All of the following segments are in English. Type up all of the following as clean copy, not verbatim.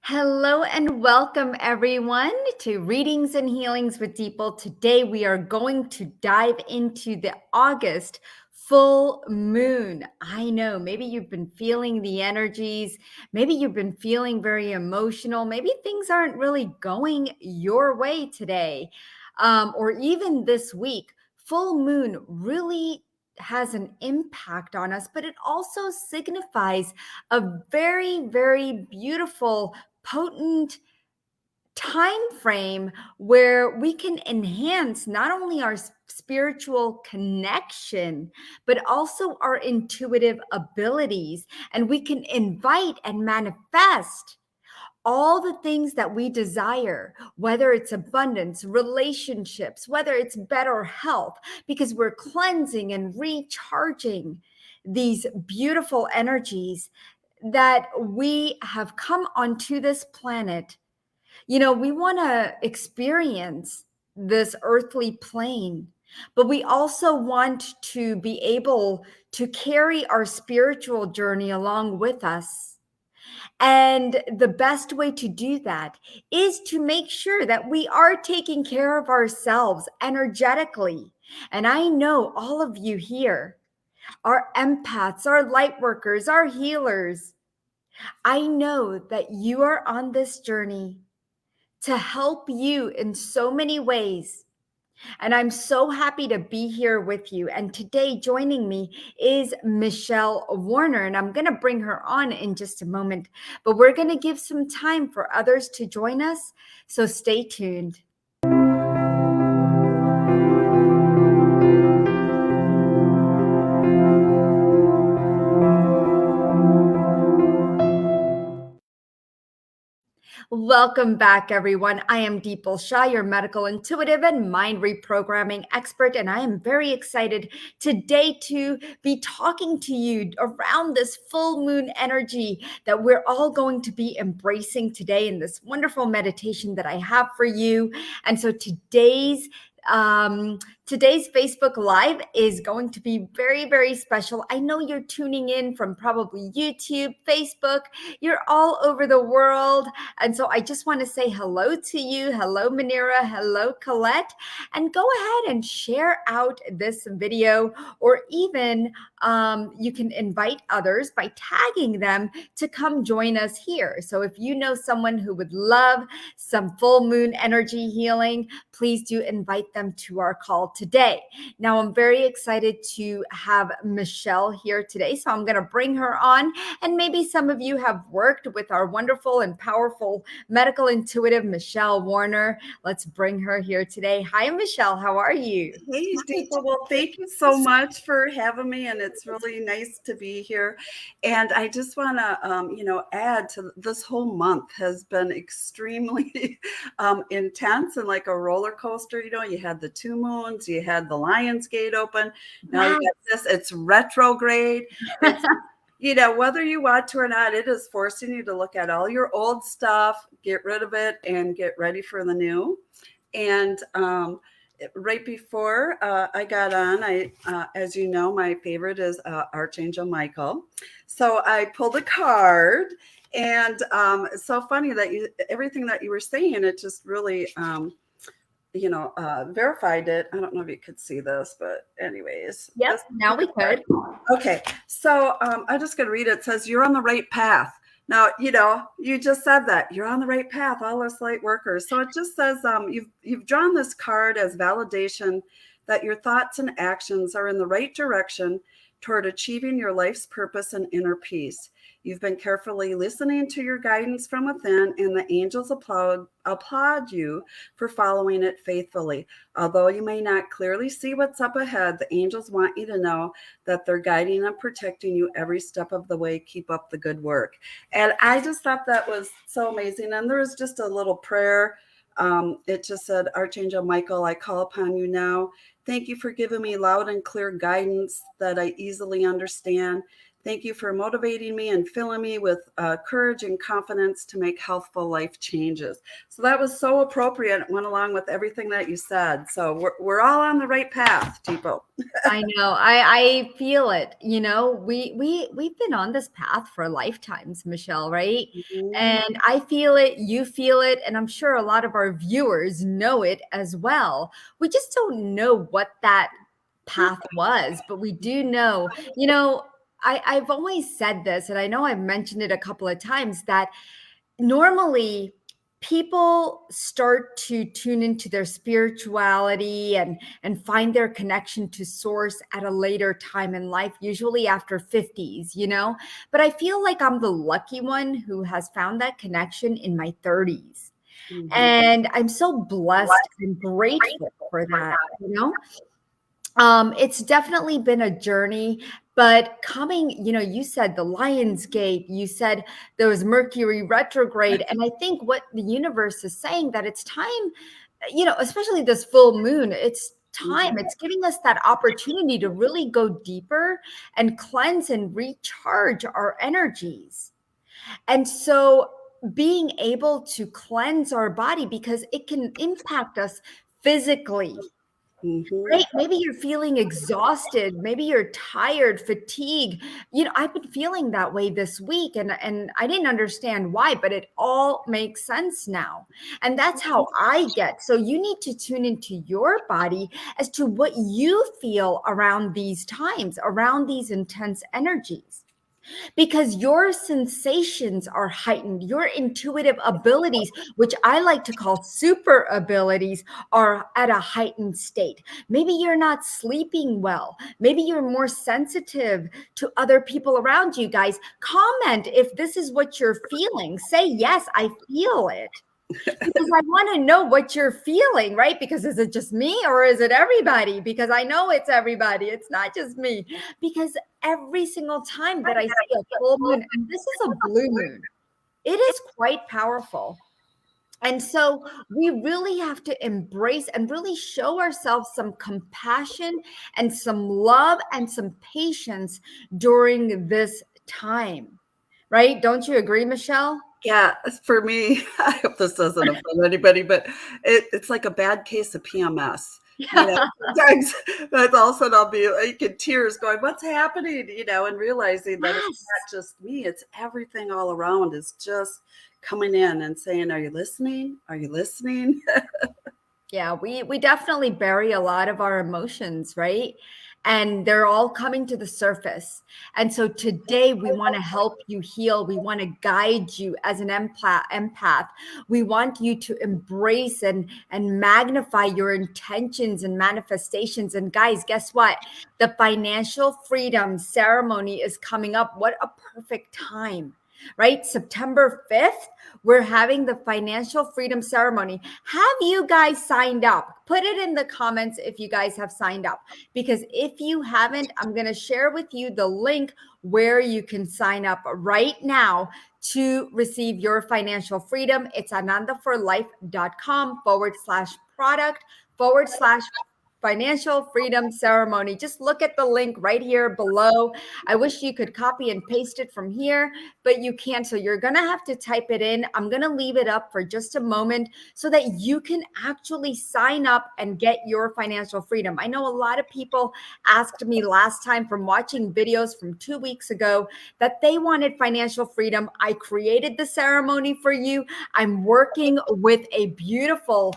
Hello and welcome everyone to Readings and Healings with Dipal. Today we are going to dive into the August full moon. I know maybe you've been feeling the energies, maybe you've been feeling very emotional, maybe things aren't really going your way today, or even this week. Full moon really has an impact on us, but it also signifies a very, very beautiful, potent time frame where we can enhance not only our spiritual connection but also our intuitive abilities, and we can invite and manifest all the things that we desire, whether it's abundance, relationships, whether it's better health, because we're cleansing and recharging these beautiful energies that we have come onto this planet. We want to experience this earthly plane, but we also want to be able to carry our spiritual journey along with us. And the best way to do that is to make sure that we are taking care of ourselves energetically. And I know all of you here are empaths, are light workers, are healers. I know that you are on this journey to help you in so many ways. And I'm so happy to be here with you. And today, joining me is Michelle Warner, and I'm going to bring her on in just a moment. But we're going to give some time for others to join us. So stay tuned. Welcome back, everyone. I am Dipal Shah, your medical intuitive and mind reprogramming expert, and I am very excited today to be talking to you around this full moon energy that we're all going to be embracing today in this wonderful meditation that I have for you. And so today's Facebook Live is going to be very, very special. I know you're tuning in from probably YouTube, Facebook. You're all over the world. And so I just want to say hello to you. Hello, Manira. Hello, Colette. And go ahead and share out this video, or even you can invite others by tagging them to come join us here. So if you know someone who would love some full moon energy healing, please do invite them to our call today. Now, I'm very excited to have Michelle here today, so I'm going to bring her on. And maybe some of you have worked with our wonderful and powerful medical intuitive, Michelle Warner. Let's bring her here today. Hi, Michelle. How are you? Hey, Dipal. Well, thank you so much for having me, and it's really nice to be here. And I just want to, add to this whole month has been extremely intense and like a roller coaster. You had the two moons, you had the Lion's Gate open. Now you got this. It's retrograde. It's whether you want to or not, it is forcing you to look at all your old stuff, get rid of it, and get ready for the new. And right before I got on, as you know, my favorite is Archangel Michael. So I pulled a card, and it's so funny that everything that you were saying, it just really, verified it. I don't know if you could see this, but anyways. Yep, now we could. Okay, so I'm just going to read it. It says, you're on the right path. Now, you just said that you're on the right path, all us light workers. So it just says you've drawn this card as validation that your thoughts and actions are in the right direction toward achieving your life's purpose and inner peace. You've been carefully listening to your guidance from within, and the angels applaud you for following it faithfully. Although you may not clearly see what's up ahead, the angels want you to know that they're guiding and protecting you every step of the way. Keep up the good work. And I just thought that was so amazing. And there was just a little prayer. It just said, Archangel Michael, I call upon you now. Thank you for giving me loud and clear guidance that I easily understand. Thank you for motivating me and filling me with courage and confidence to make healthful life changes. So that was so appropriate. It went along with everything that you said. So we're all on the right path, Dipal. I know. I feel it. You know, we've been on this path for lifetimes, Michelle, right? Mhm. And I feel it, you feel it, and I'm sure a lot of our viewers know it as well. We just don't know what that path was, but we do know, you know, I've always said this, and I know I've mentioned it a couple of times, that normally people start to tune into their spirituality and find their connection to source at a later time in life, usually after 50s, you know. But I feel like I'm the lucky one who has found that connection in my 30s, Mhm. and I'm so blessed and grateful for that, you know. It's definitely been a journey, but coming, you know, you said the Lion's Gate, you said there was Mercury retrograde. And I think what the universe is saying that it's time, you know, especially this full moon, it's time, Mhm. it's giving us that opportunity to really go deeper and cleanse and recharge our energies. And so being able to cleanse our body because it can impact us physically. Mhm. Right? Maybe you're feeling exhausted. Maybe you're tired, fatigue. You know, I've been feeling that way this week and I didn't understand why, but it all makes sense now. And that's how I get. So you need to tune into your body as to what you feel around these times, around these intense energies, because your sensations are heightened. Your intuitive abilities, which I like to call super abilities, are at a heightened state. Maybe you're not sleeping well. Maybe you're more sensitive to other people around you. Guys, comment if this is what you're feeling. Say, yes, I feel it. Because I want to know what you're feeling, right? Because is it just me or is it everybody? Because I know it's everybody. It's not just me. Because every single time that I see a full moon, and this is a blue moon, it is quite powerful. And so we really have to embrace and really show ourselves some compassion and some love and some patience during this time, right? Don't you agree, Michelle? Yeah, for me, I hope this doesn't offend anybody, but it's like a bad case of PMS. You know, sometimes that's all of a sudden I'll be like in tears going, what's happening? You know, and realizing that it's Yes. not just me, it's everything all around is just coming in and saying, are you listening? Are you listening? Yeah, we definitely bury a lot of our emotions, right? And they're all coming to the surface. And so today we want to help you heal. We want to guide you as an empath. We want you to embrace and magnify your intentions and manifestations. And guys, guess what? The financial freedom ceremony is coming up. What a perfect time, right? September 5th, we're having the financial freedom ceremony. Have you guys signed up? Put it in the comments if you guys have signed up. Because if you haven't, I'm going to share with you the link where you can sign up right now to receive your financial freedom. It's anandaforlife.com/product/. Financial freedom ceremony. Just look at the link right here below. I wish you could copy and paste it from here, but you can't. So you're going to have to type it in. I'm going to leave it up for just a moment so that you can actually sign up and get your financial freedom. I know a lot of people asked me last time from watching videos from 2 weeks ago that they wanted financial freedom. I created the ceremony for you. I'm working with a beautiful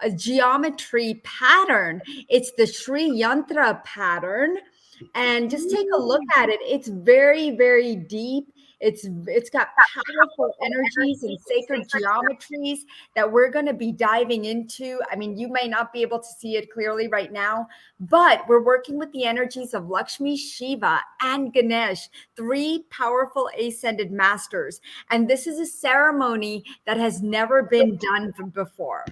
a geometry pattern. It's the Sri Yantra pattern. And just take a look at it. It's very, very deep. It's got powerful energies and sacred geometries that we're going to be diving into. I mean, you may not be able to see it clearly right now, but we're working with the energies of Lakshmi, Shiva, and Ganesh, three powerful ascended masters. And this is a ceremony that has never been done before.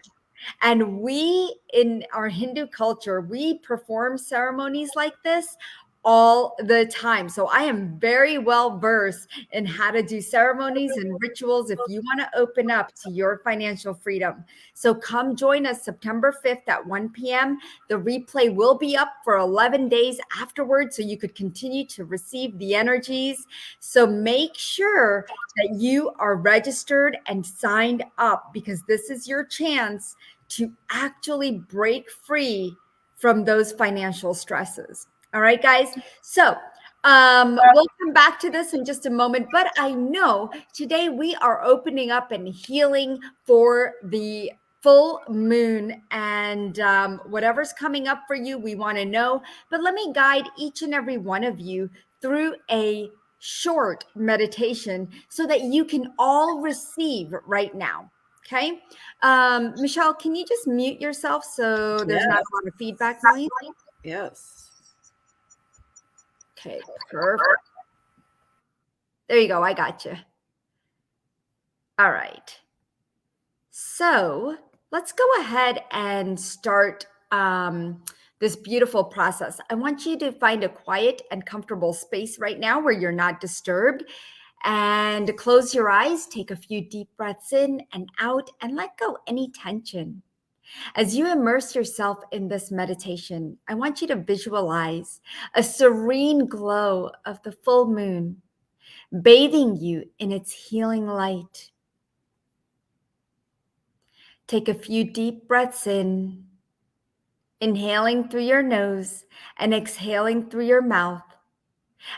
And we, in our Hindu culture, we perform ceremonies like this all the time. So I am very well versed in how to do ceremonies and rituals if you want to open up to your financial freedom. So come join us September 5th at 1 p.m. The replay will be up for 11 days afterwards, so you could continue to receive the energies. So make sure that you are registered and signed up, because this is your chance to actually break free from those financial stresses. All right, guys. So we'll come back to this in just a moment, but I know today we are opening up and healing for the full moon, and whatever's coming up for you, we want to know. But let me guide each and every one of you through a short meditation so that you can all receive right now. Okay. Michelle, can you just mute yourself so there's not a lot of feedback noise? Yes. Okay, perfect. There you go. I got you. All right. So let's go ahead and start this beautiful process. I want you to find a quiet and comfortable space right now where you're not disturbed, and close your eyes, take a few deep breaths in and out, and let go any tension. As you immerse yourself in this meditation, I want you to visualize a serene glow of the full moon, bathing you in its healing light. Take a few deep breaths in, inhaling through your nose and exhaling through your mouth.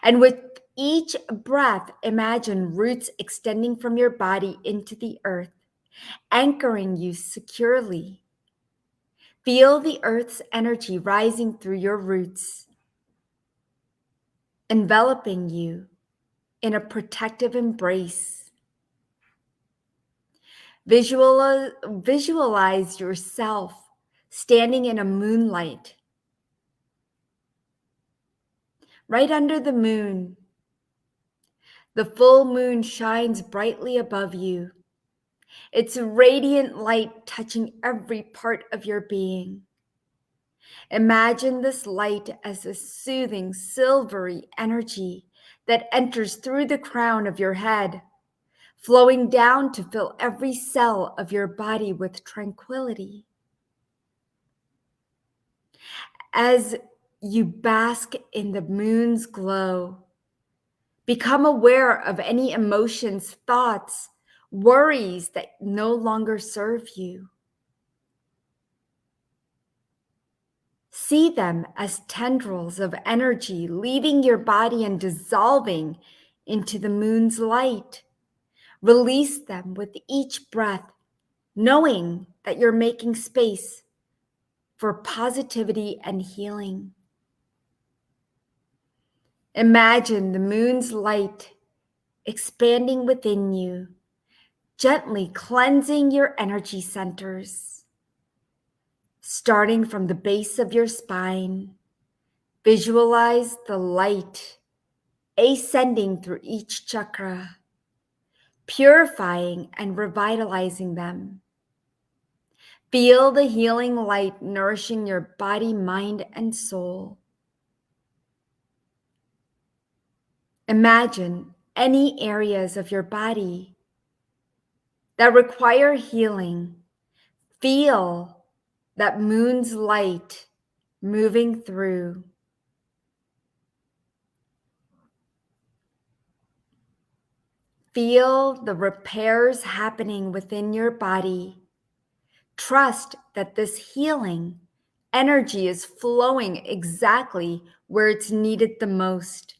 And with each breath, imagine roots extending from your body into the earth, anchoring you securely. Feel the earth's energy rising through your roots, enveloping you in a protective embrace. Visualize yourself standing in a moonlight. Right under the moon, the full moon shines brightly above you, its radiant light touching every part of your being. Imagine this light as a soothing, silvery energy that enters through the crown of your head, flowing down to fill every cell of your body with tranquility. As you bask in the moon's glow, become aware of any emotions, thoughts, worries that no longer serve you. See them as tendrils of energy leaving your body and dissolving into the moon's light. Release them with each breath, knowing that you're making space for positivity and healing. Imagine the moon's light expanding within you, gently cleansing your energy centers. Starting from the base of your spine, visualize the light ascending through each chakra, purifying and revitalizing them. Feel the healing light nourishing your body, mind, and soul. Imagine any areas of your body that require healing. Feel that moon's light moving through. Feel the repairs happening within your body. Trust that this healing energy is flowing exactly where it's needed the most.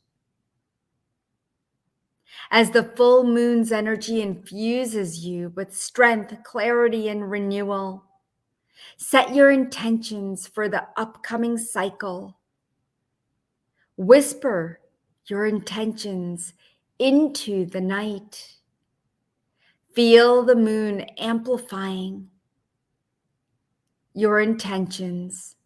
As the full moon's energy infuses you with strength, clarity, and renewal, set your intentions for the upcoming cycle. Whisper your intentions into the night. Feel the moon amplifying your intentions.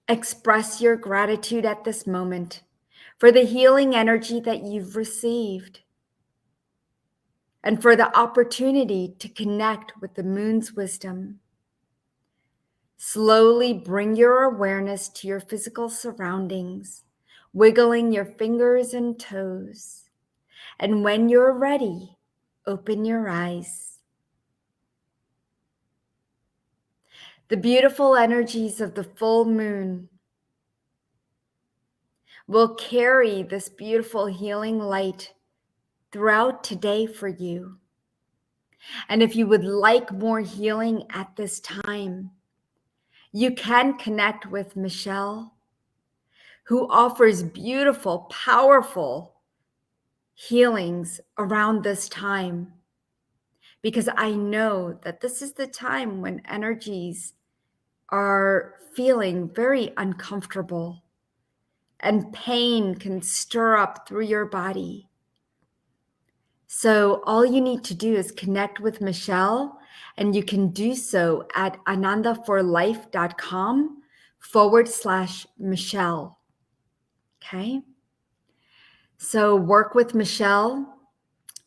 Express your gratitude at this moment for the healing energy that you've received. and for the opportunity to connect with the moon's wisdom. Slowly bring your awareness to your physical surroundings, wiggling your fingers and toes. And when you're ready, open your eyes. The beautiful energies of the full moon will carry this beautiful healing light throughout today for you. And if you would like more healing at this time, you can connect with Michelle, who offers beautiful, powerful healings around this time. Because I know that this is the time when energies are feeling very uncomfortable and pain can stir up through your body. So all you need to do is connect with Michelle, and you can do so at anandaforlife.com/Michelle. Okay. So work with Michelle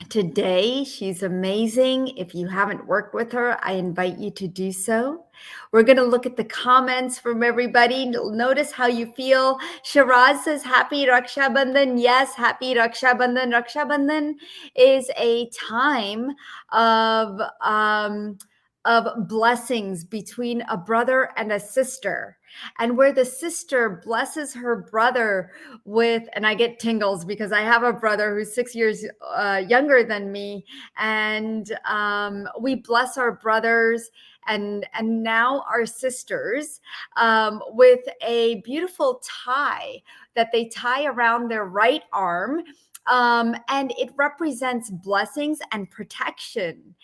today. She's amazing. If you haven't worked with her, I invite you to do so. We're going to look at the comments from everybody. Notice how you feel. Shiraz says, happy Raksha Bandhan. Yes, happy Raksha Bandhan. Raksha Bandhan is a time of blessings between a brother and a sister, and where the sister blesses her brother with, and I get tingles because I have a brother who's 6 years younger than me, and we bless our brothers and now our sisters with a beautiful tie that they tie around their right arm, and it represents blessings and protection.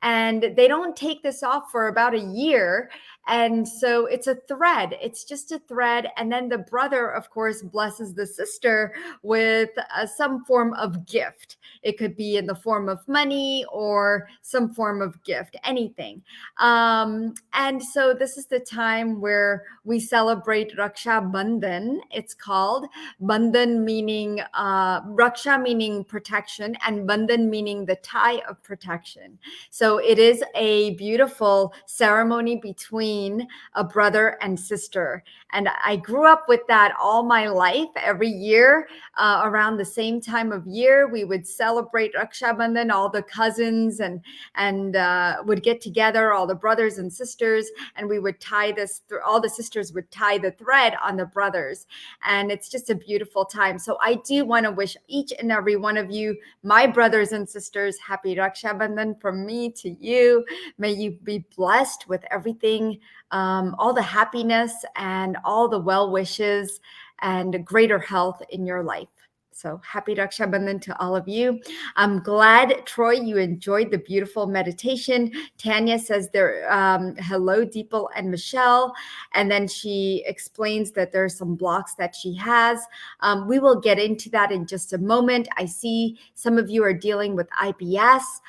And they don't take this off for about a year. And so it's a thread. It's just a thread. And then the brother, of course, blesses the sister with some form of gift. It could be in the form of money or some form of gift, anything. And so this is the time where we celebrate Raksha Bandhan. It's called Bandhan, meaning Raksha meaning protection, and Bandhan meaning the tie of protection. So it is a beautiful ceremony between a brother and sister. And I grew up with that all my life. Every year, around the same time of year, we would celebrate Raksha Bandhan. All the cousins and would get together, all the brothers and sisters, and we would tie this. All the sisters would tie the thread on the brothers, and it's just a beautiful time. So I do want to wish each and every one of you, my brothers and sisters, happy Raksha Bandhan from me to you. May you be blessed with everything, all the happiness and all the well wishes and greater health in your life. So happy Raksha Bandhan to all of you. I'm glad, Troy, you enjoyed the beautiful meditation. Tanya says there, hello, Dipal and Michelle. And then she explains that there are some blocks that she has. We will get into that in just a moment. I see some of you are dealing with IBS.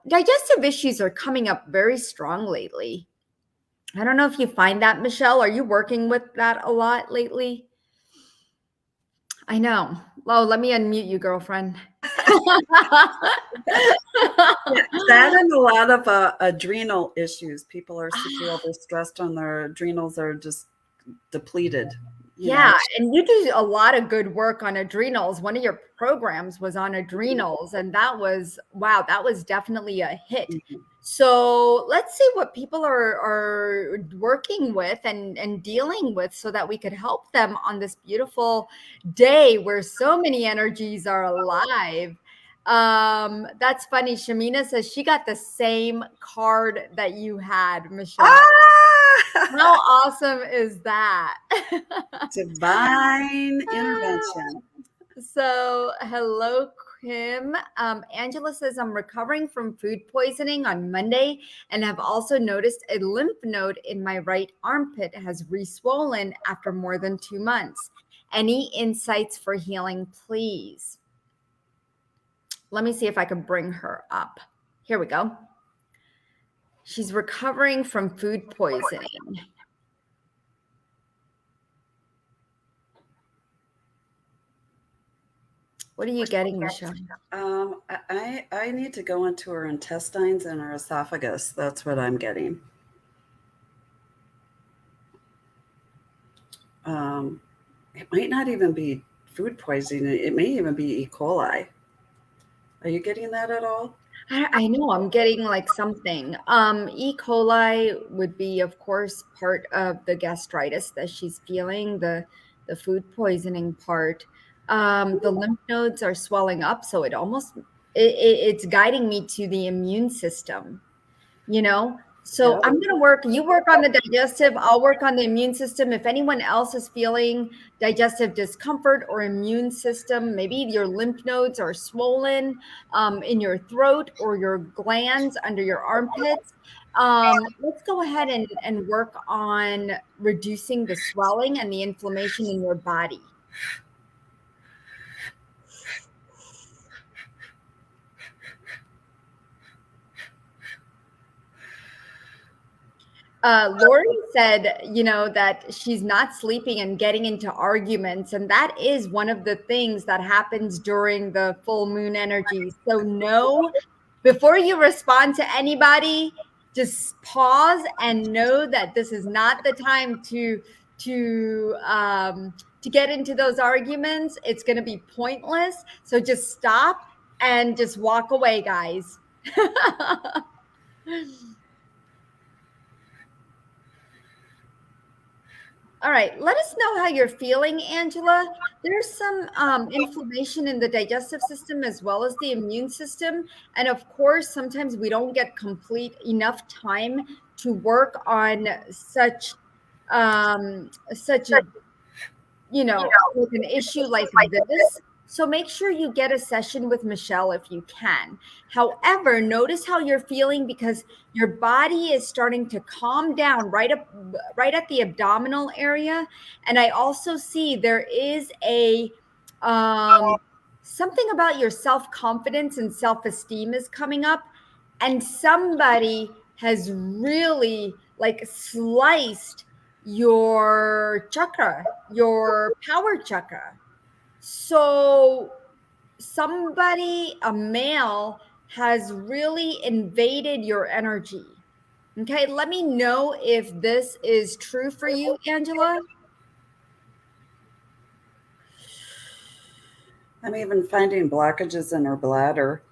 Digestive issues are coming up very strong lately. I don't know if you find that, Michelle. Are you working with that a lot lately? I know. Oh, let me unmute you, girlfriend. That and a lot of adrenal issues. People are super overstressed on their adrenals, are just depleted. Yeah, and you do a lot of good work on adrenals. One of your programs was on adrenals, and that was, wow, that was definitely a hit. Mm-hmm. So let's see what people are working with and dealing with so that we could help them on this beautiful day where so many energies are alive. That's funny. Shamina says she got the same card that you had, Michelle. How awesome is that? Divine intervention. So, hello, Kim. Angela says, I'm recovering from food poisoning on Monday and have also noticed a lymph node in my right armpit has re-swollen after more than 2 months. Any insights for healing, please? Let me see if I can bring her up. Here we go. She's recovering from food poisoning. What are you getting, Michelle? I need to go into her intestines and her esophagus. That's what I'm getting. Um, it might not even be food poisoning. It may even be E. coli. Are you getting that at all? I know I'm getting like something. E. coli would be, of course, part of the gastritis that she's feeling, the food poisoning part. The lymph nodes are swelling up, so it's guiding me to the immune system. So Yep. I'm going to work, you work on the digestive, I'll work on the immune system. If anyone else is feeling digestive discomfort or immune system, maybe your lymph nodes are swollen in your throat or your glands under your armpits, let's go ahead and work on reducing the swelling and the inflammation in your body. Lori said, that she's not sleeping and getting into arguments. And that is one of the things that happens during the full moon energy. So, no, before you respond to anybody, just pause and know that this is not the time to get into those arguments. It's going to be pointless. So just stop and just walk away, guys. All right, let us know how you're feeling, Angela. There's some inflammation in the digestive system as well as the immune system. And of course, sometimes we don't get complete enough time to work on such a, with an issue like this. So make sure you get a session with Michelle if you can. However, notice how you're feeling because your body is starting to calm down right at the abdominal area. And I also see there is a something about your self-confidence and self-esteem is coming up. And somebody has really like sliced your chakra, your power chakra. So somebody, a male, has really invaded your energy. Okay, let me know if this is true for you, Angela. I'm even finding blockages in her bladder.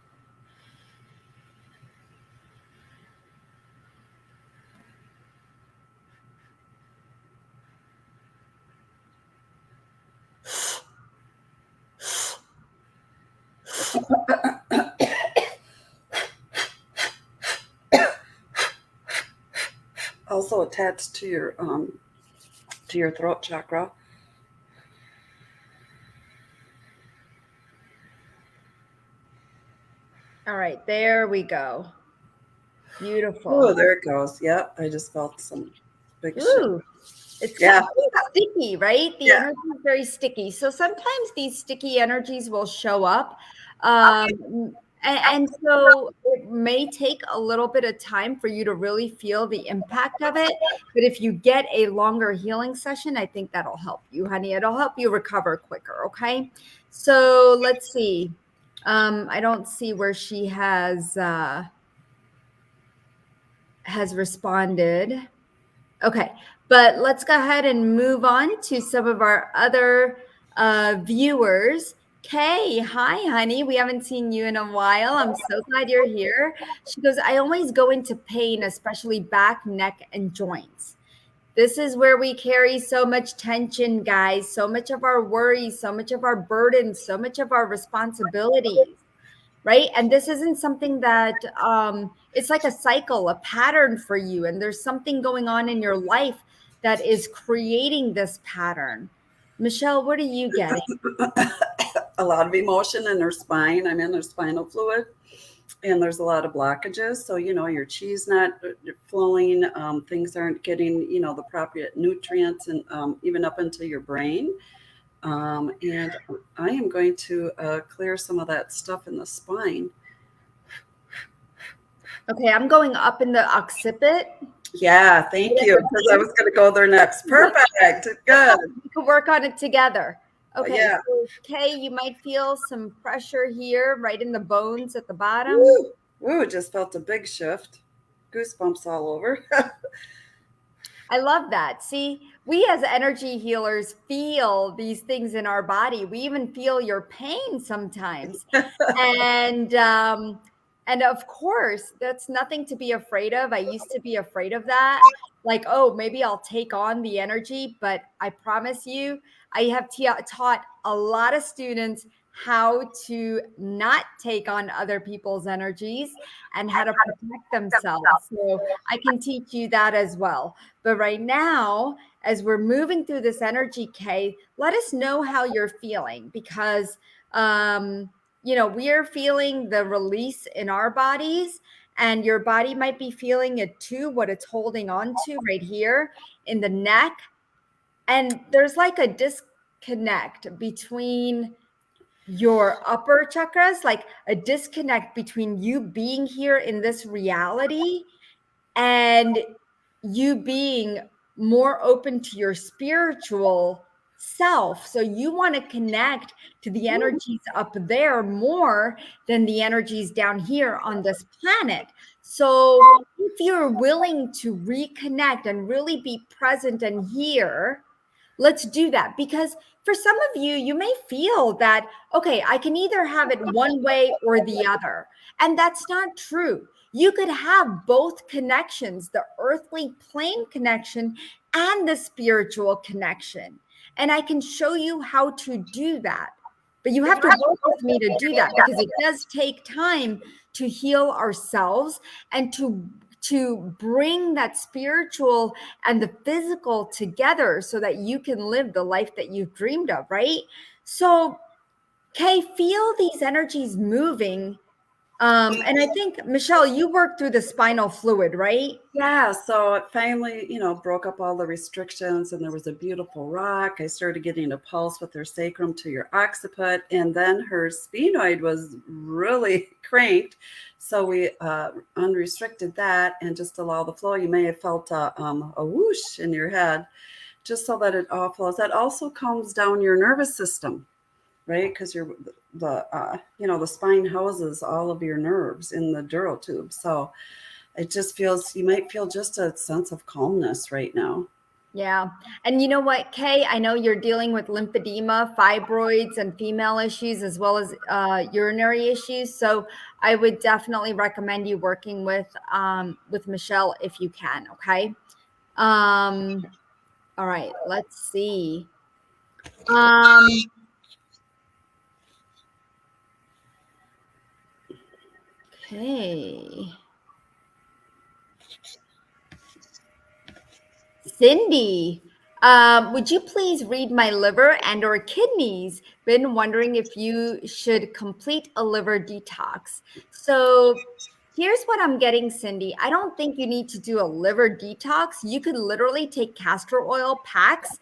Also attached to your throat chakra. All right, there we go. Beautiful. Oh, there it goes. Yep, I just felt some big shit. Ooh, it's sticky, right? The Yeah. energy is very sticky. So sometimes these sticky energies will show up. And so it may take a little bit of time for you to really feel the impact of it. But if you get a longer healing session, I think that'll help you, honey. It'll help you recover quicker. Okay. So let's see. I don't see where she has responded. Okay, but let's go ahead and move on to some of our other viewers. Kay, hi, honey. We haven't seen you in a while. I'm so glad you're here. She goes, I always go into pain, especially back, neck, and joints. This is where we carry so much tension, guys, so much of our worries, so much of our burdens, so much of our responsibilities, right? And this isn't something that it's like a cycle, a pattern for you. And there's something going on in your life that is creating this pattern. Michelle, what are you getting? A lot of emotion in her spine. I'm in her spinal fluid, and there's a lot of blockages. So, your chi's not flowing. Things aren't getting, the appropriate nutrients and even up into your brain. And I am going to clear some of that stuff in the spine. Okay, I'm going up in the occiput. Yeah, thank you. Because I was going to go there next. Perfect. Good. We can work on it together. Okay, Yeah. so Kay, you might feel some pressure here, right in the bones at the bottom. Woo! Woo! Just felt a big shift. Goosebumps all over. I love that. See, we as energy healers feel these things in our body. We even feel your pain sometimes. And and of course, that's nothing to be afraid of. I used to be afraid of that. Like, oh, maybe I'll take on the energy, but I promise you, I have taught a lot of students how to not take on other people's energies and how to protect themselves. So I can teach you that as well. But right now, as we're moving through this energy, Kay, let us know how you're feeling because, we are feeling the release in our bodies, and your body might be feeling it too, what it's holding on to right here in the neck. And there's like a disconnect between your upper chakras, like a disconnect between you being here in this reality and you being more open to your spiritual self. So you want to connect to the energies up there more than the energies down here on this planet. So if you're willing to reconnect and really be present and here, let's do that. Because for some of you, you may feel that, okay, I can either have it one way or the other. And that's not true. You could have both connections, the earthly plane connection and the spiritual connection. And I can show you how to do that. But you have to work with me to do that because it does take time to heal ourselves and to bring that spiritual and the physical together so that you can live the life that you've dreamed of, right? So, Kay, feel these energies moving. And I think, Michelle, you worked through the spinal fluid, right? Yeah, so it finally, broke up all the restrictions and there was a beautiful rock. I started getting a pulse with her sacrum to your occiput, and then her sphenoid was really cranked. So we unrestricted that and just allow the flow. You may have felt a whoosh in your head just so that it all flows. That also calms down your nervous system, right? Because the spine houses all of your nerves in the dural tube. So it just feels, you might feel just a sense of calmness right now. Yeah. And you know what, Kay? I know you're dealing with lymphedema, fibroids, and female issues, as well as urinary issues. So I would definitely recommend you working with Michelle if you can. Okay. All right. Let's see. Um, okay. Cindy, would you please read my liver and or kidneys? Been wondering if you should complete a liver detox. So here's what I'm getting, Cindy. I don't think you need to do a liver detox. You could literally take castor oil packs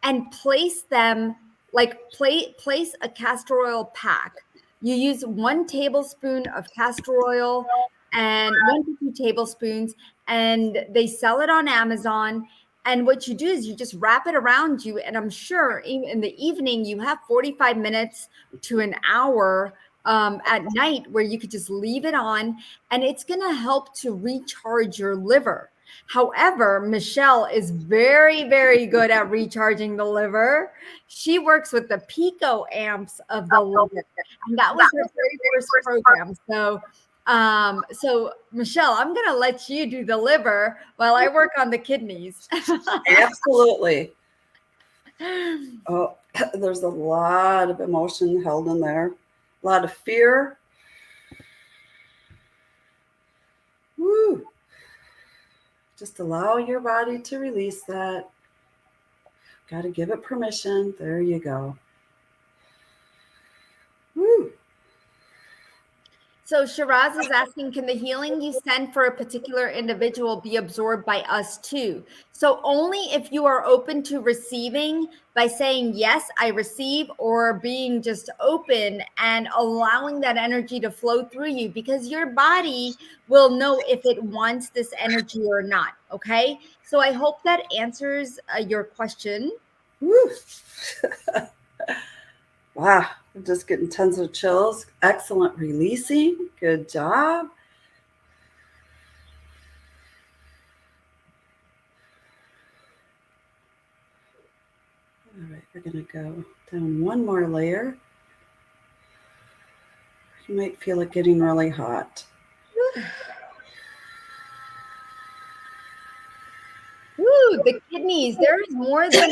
and place them like place a castor oil pack. You use 1 tablespoon of castor oil and 1 to 2 tablespoons, and they sell it on Amazon. And what you do is you just wrap it around you. And I'm sure in the evening, you have 45 minutes to an hour at night where you could just leave it on, and it's going to help to recharge your liver. However, Michelle is very, very good at recharging the liver. She works with the pico amps of the liver. And that was her very first program. So Michelle, I'm going to let you do the liver while I work on the kidneys. Absolutely. Oh, there's a lot of emotion held in there, a lot of fear. Woo. Just allow your body to release that. Got to give it permission. There you go. Woo. So Shiraz is asking, can the healing you send for a particular individual be absorbed by us too? So only if you are open to receiving by saying, yes, I receive, or being just open and allowing that energy to flow through you, because your body will know if it wants this energy or not. Okay. So I hope that answers your question. Woo. Wow, I'm just getting tons of chills. Excellent releasing. Good job. All right, we're going to go down one more layer. You might feel it getting really hot. Ooh, the kidneys. There's more than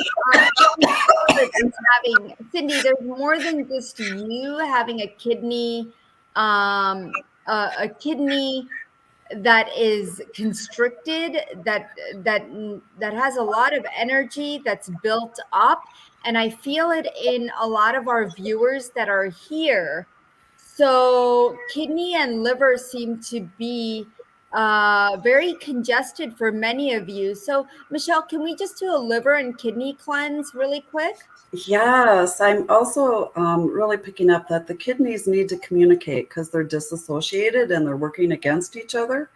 it's having, Cindy, there's more than just you having a kidney that is constricted, that has a lot of energy that's built up, and I feel it in a lot of our viewers that are here. So kidney and liver seem to be very congested for many of you. So Michelle, can we just do a liver and kidney cleanse really quick? Yes, I'm also really picking up that the kidneys need to communicate because they're disassociated and they're working against each other.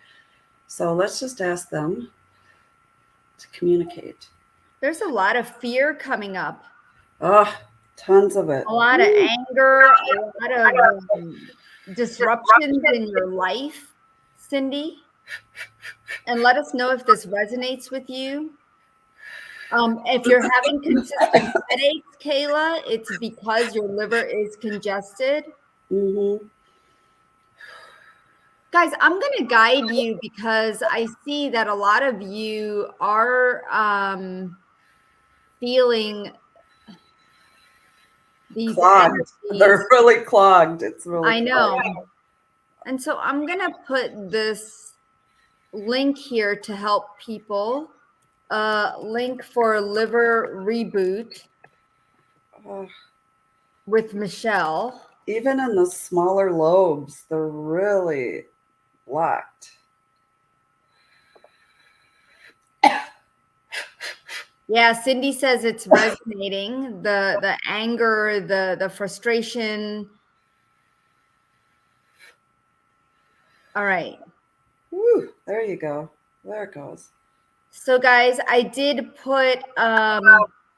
So let's just ask them to communicate. There's a lot of fear coming up, Oh, tons of it. a lot of anger, a lot of disruptions in your life, Cindy. And let us know if this resonates with you. If you're having consistent headaches, Kayla, it's because your liver is congested. Mm-hmm. Guys, I'm going to guide you because I see that a lot of you are feeling these Clogged. energies. They're really clogged. It's really I clogged. know. And so I'm going to put this link here to help people. Link for liver reboot Oh, with Michelle. even in the smaller lobes, they're really blocked. Yeah, Cindy says it's resonating. The anger, the frustration. All right. Woo, there you go. There it goes. So guys, I did put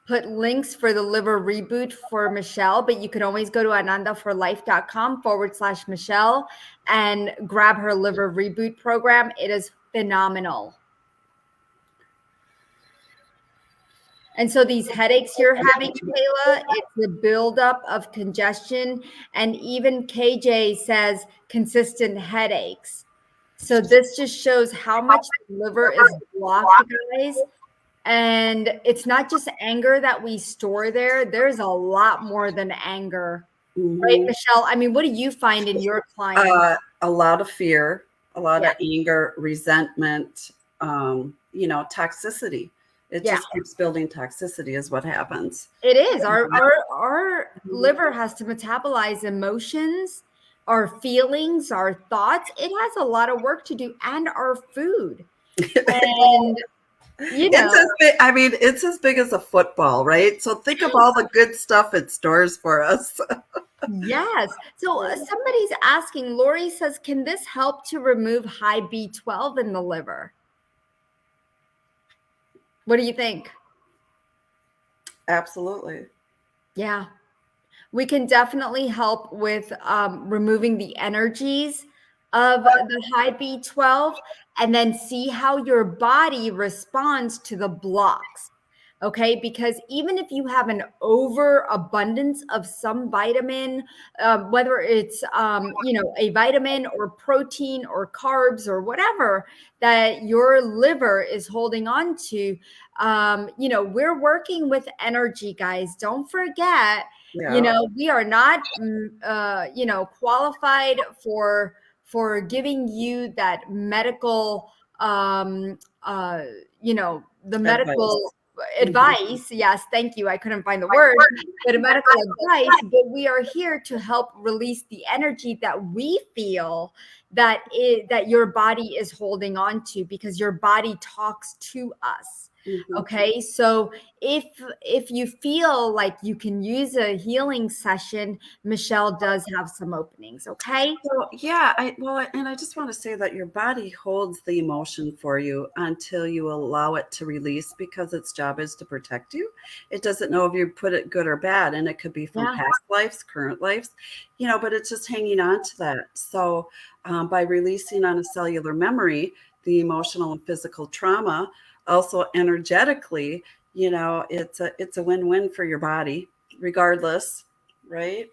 links for the liver reboot for Michelle, but you can always go to anandaforlife.com/Michelle and grab her liver reboot program. It is phenomenal. And so these headaches you're having, Kayla, it's the buildup of congestion. And even KJ says consistent headaches. So this just shows how much the liver is blocked, guys. And it's not just anger that we store there. There's a lot more than anger. Mm-hmm. Right, Michelle? I mean, what do you find in your clients? A lot of fear, a lot of anger, resentment, toxicity. It just keeps building toxicity is what happens. It is. Our liver has to metabolize emotions, our feelings, our thoughts. It has a lot of work to do, and our food. And it's as big as a football, right? So think of all the good stuff it stores for us. Yes. So somebody's asking, Lori says, can this help to remove high B12 in the liver? What do you think? Absolutely. Yeah. We can definitely help with removing the energies of the high B12 and then see how your body responds to the blocks. Okay, because even if you have an overabundance of some vitamin, whether it's a vitamin or protein or carbs or whatever that your liver is holding on to, we're working with energy, guys. Don't forget. Yeah. We are not, qualified for giving you that medical, the medical advice. Yes, thank you. I couldn't find the word, but a medical advice. But we are here to help release the energy that we feel that your body is holding on to, because your body talks to us. Mhm. Okay, so if you feel like you can use a healing session, Michelle does have some openings. Okay. So yeah, and I just want to say that your body holds the emotion for you until you allow it to release, because its job is to protect you. It doesn't know if you put it good or bad, and it could be from Yeah. past lives, current lives, but it's just hanging on to that. So by releasing on a cellular memory the emotional and physical trauma, also energetically, it's a win-win for your body, regardless, right?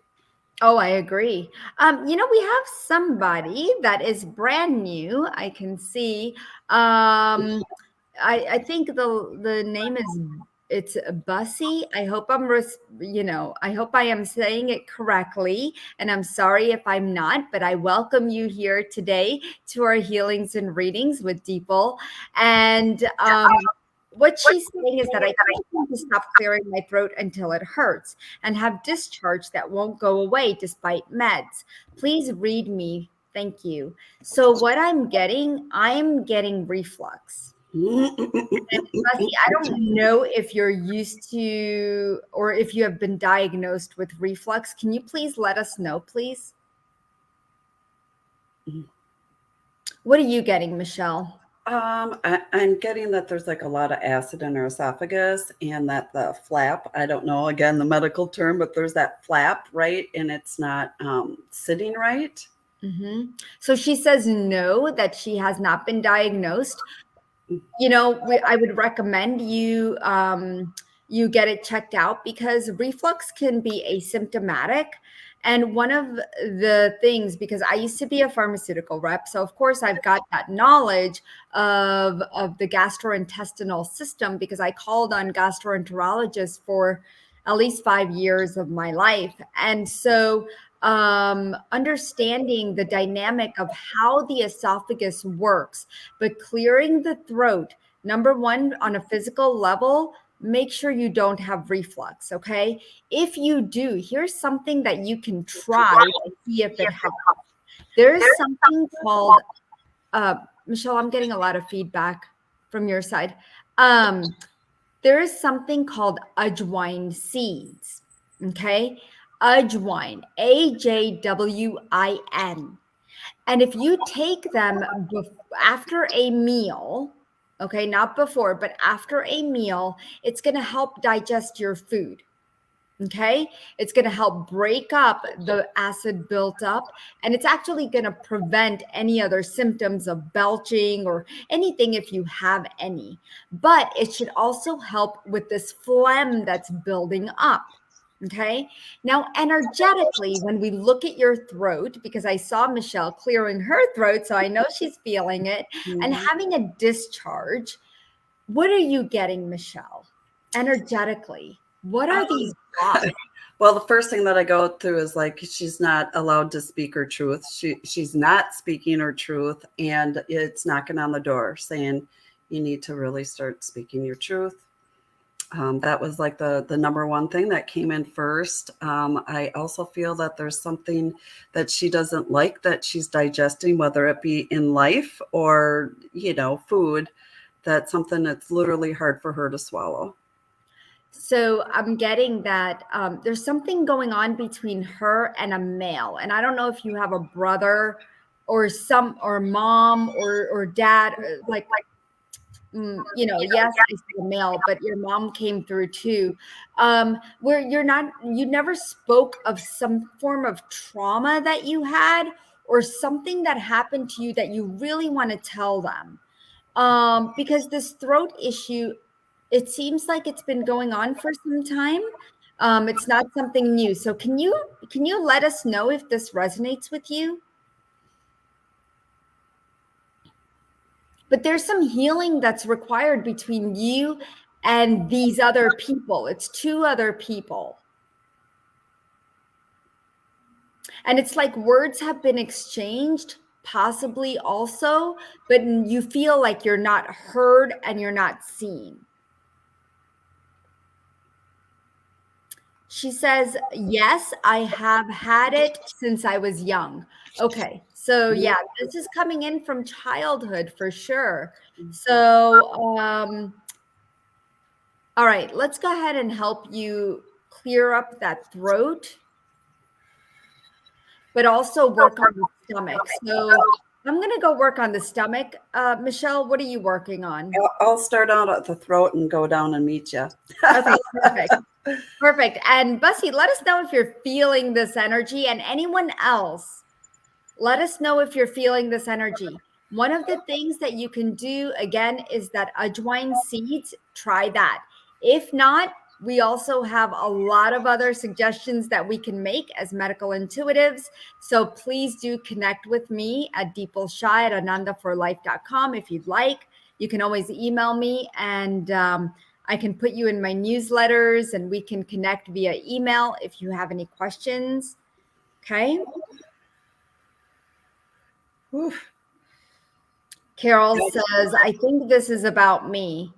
Oh, I agree. We have somebody that is brand new. I can see. I think the name is, it's Bussy. I hope I hope I am saying it correctly, and I'm sorry if I'm not. But I welcome you here today to our healings and readings with Deeple. And what she's saying is that I can't seem to stop clearing my throat until it hurts, and have discharge that won't go away despite meds. Please read me. Thank you. So what I'm getting reflux. Bussy, I don't know if you're used to, or if you have been diagnosed with reflux. Can you please let us know, please? What are you getting, Michelle? I'm getting that there's like a lot of acid in our esophagus, and that the flap, I don't know again the medical term, but there's that flap, right? And it's not sitting right. So she says no, that she has not been diagnosed. I would recommend you get it checked out, because reflux can be asymptomatic. And one of the things, because I used to be a pharmaceutical rep, so of course I've got that knowledge of the gastrointestinal system, because I called on gastroenterologists for at least 5 years of my life. And so understanding the dynamic of how the esophagus works, but clearing the throat, number one, on a physical level, make sure you don't have reflux. Okay. If you do, here's something that you can try to see if it helps. There's something called, Michelle, I'm getting a lot of feedback from your side. There is something called ajwain seeds. Okay. Ajwain, AJWIN. And if you take them after a meal, okay, not before, but after a meal, it's going to help digest your food. Okay. It's going to help break up the acid built up, and it's actually going to prevent any other symptoms of belching or anything if you have any. But it should also help with this phlegm that's building up. Okay. Now, energetically, when we look at your throat, because I saw Michelle clearing her throat, so I know she's feeling it and Mhm. having a discharge, what are you getting, Michelle? Energetically, what are these blocks? Well, the first thing that I go through is like she's not allowed to speak her truth. She's not speaking her truth, and it's knocking on the door saying you need to really start speaking your truth. That was like the number one thing that came in first. I also feel that there's something that she doesn't like that she's digesting, whether it be in life or food. That's something that's literally hard for her to swallow. So I'm getting that there's something going on between her and a male, and I don't know if you have a brother or mom or dad, like yes, I see a male, but your mom came through too. Where you never spoke of some form of trauma that you had, or something that happened to you that you really want to tell them. Because this throat issue, it seems like it's been going on for some time. It's not something new. So can you let us know if this resonates with you? But there's some healing that's required between you and these other people. It's two other people. And it's like words have been exchanged, possibly also, but you feel like you're not heard and you're not seen. She says, yes, I have had it since I was young. Okay. So yeah, this is coming in from childhood for sure. So, all right, let's go ahead and help you clear up that throat, but also work on the stomach. So I'm going to go work on the stomach. Michelle, what are you working on? I'll start out at the throat and go down and meet you. Okay, perfect. Perfect. And Bussy, let us know if you're feeling this energy, and anyone else, let us know if you're feeling this energy. One of the things that you can do again is that ajwain seeds, try that. If not, we also have a lot of other suggestions that we can make as medical intuitives. So please do connect with me at deepalshah@anandaforlife.com if you'd like. You can always email me, and I can put you in my newsletters, and we can connect via email if you have any questions. Okay. Oof. Carol says, I think this is about me.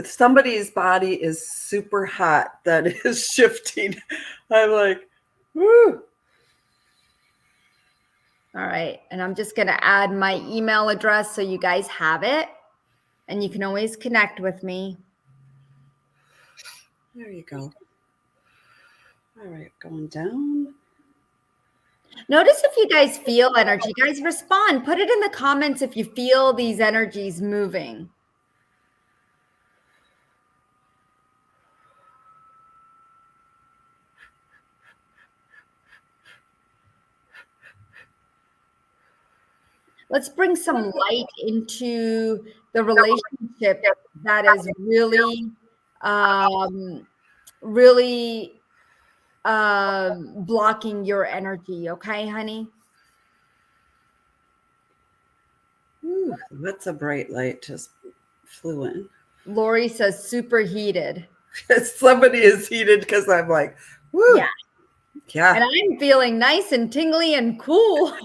Somebody's body is super hot that is shifting. I'm like, woo. All right. And I'm just going to add my email address so you guys have it. And you can always connect with me. There you go. All right, going down. Notice if you guys feel energy. Guys, respond. Put it in the comments if you feel these energies moving. Let's bring some light into the relationship that is really, really blocking your energy. Okay, honey? Ooh, that's a bright light just flew in. Lori says superheated. Somebody is heated because I'm like, woo. Yeah. Yeah. And I'm feeling nice and tingly and cool.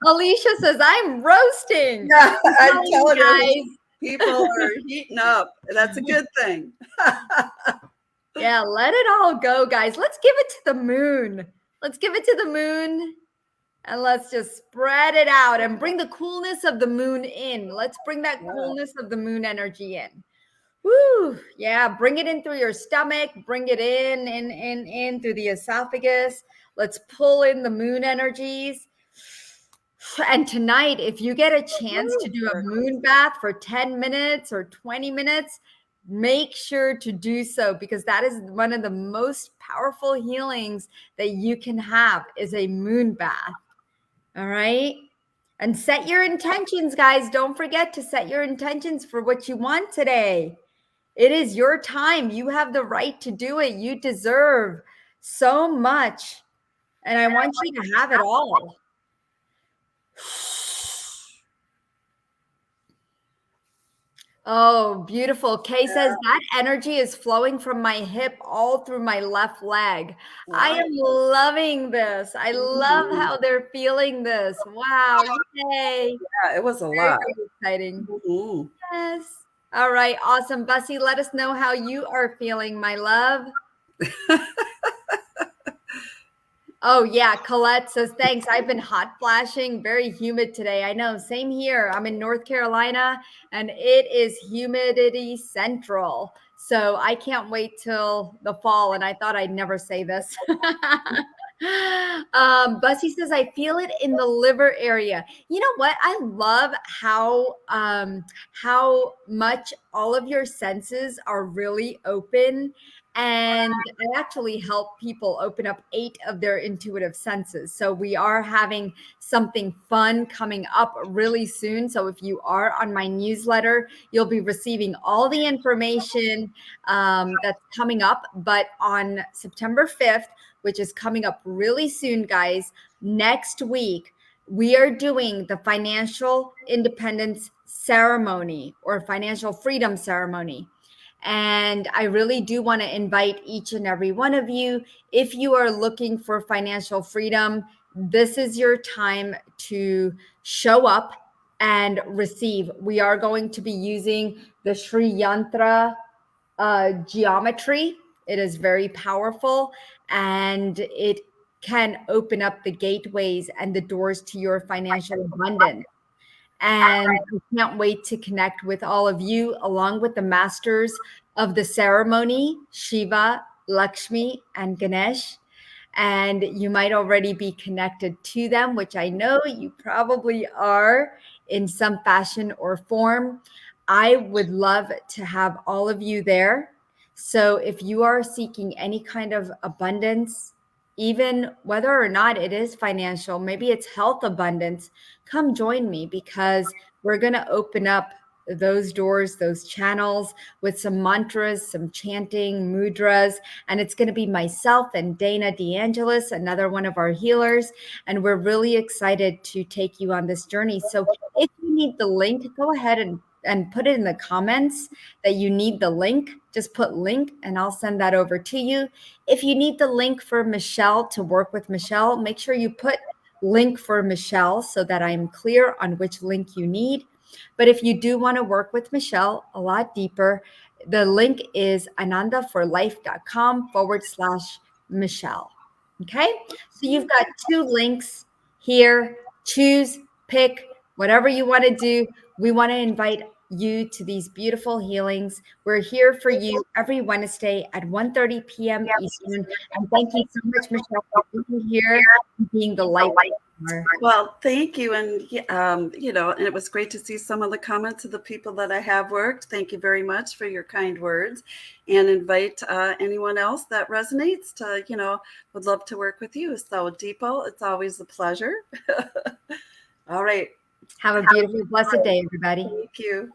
Alicia says, I'm roasting. Yeah, I'm telling guys. you, people are heating up. That's a good thing. Yeah, let it all go, guys. Let's give it to the moon. Let's give it to the moon. And let's just spread it out and bring the coolness of the moon in. Let's bring that coolness of the moon energy in. Woo! Yeah, bring it in through your stomach. Bring it in through the esophagus. Let's pull in the moon energies. And tonight, if you get a chance to do a moon bath for 10 minutes or 20 minutes, make sure to do so, because that is one of the most powerful healings that you can have, is a moon bath. All right. And set your intentions, guys. Don't forget to set your intentions for what you want today. It is your time. You have the right to do it. You deserve so much. And I want you to have it all. Oh, beautiful. Kay says that energy is flowing from my hip all through my left leg. Wow. I am loving this. I love how they're feeling this. Wow. Yay. Yeah, it was a lot. Very exciting. Yes. All right. Awesome. Bussy, let us know how you are feeling, my love. Oh, yeah. Colette says, thanks. I've been hot flashing, very humid today. I know. Same here. I'm in North Carolina and it is humidity central. So I can't wait till the fall. And I thought I'd never say this. Bussy says, I feel it in the liver area. You know what? I love how much all of your senses are really open. And I actually help people open up 8 of their intuitive senses. So we are having something fun coming up really soon. So if you are on my newsletter, you'll be receiving all the information that's coming up. But on September 5th, which is coming up really soon, guys, next week, we are doing the financial independence ceremony or financial freedom ceremony. And I really do want to invite each and every one of you. If you are looking for financial freedom, this is your time to show up and receive. We are going to be using the Sri Yantra geometry. It is very powerful, and it can open up the gateways and the doors to your financial abundance. And I can't wait to connect with all of you, along with the masters of the ceremony, Shiva, Lakshmi, and Ganesh. And you might already be connected to them, which I know you probably are in some fashion or form. I would love to have all of you there. So if you are seeking any kind of abundance, even whether or not it is financial, maybe it's health abundance, come join me, because we're going to open up those doors, those channels, with some mantras, some chanting, mudras, and it's going to be myself and Dana DeAngelis, another one of our healers, and we're really excited to take you on this journey. So if you need the link, go ahead and put it in the comments that you need the link. Just put link and I'll send that over to you. If you need the link for Michelle, to work with Michelle, make sure you put link for Michelle so that I'm clear on which link you need. But if you do want to work with Michelle a lot deeper, the link is anandaforlife.com/Michelle. Okay. So you've got 2 links here. Choose, pick whatever you want to do. We want to invite you to these beautiful healings. We're here for you every Wednesday at 1:30 p.m. Eastern. And thank you so much, Michelle, for being here and being the light. Well, thank you. And, and it was great to see some of the comments of the people that I have worked. Thank you very much for your kind words, and invite anyone else that resonates to, would love to work with you. So, Dipal, it's always a pleasure. All right. Have a beautiful, blessed day, everybody. Thank you.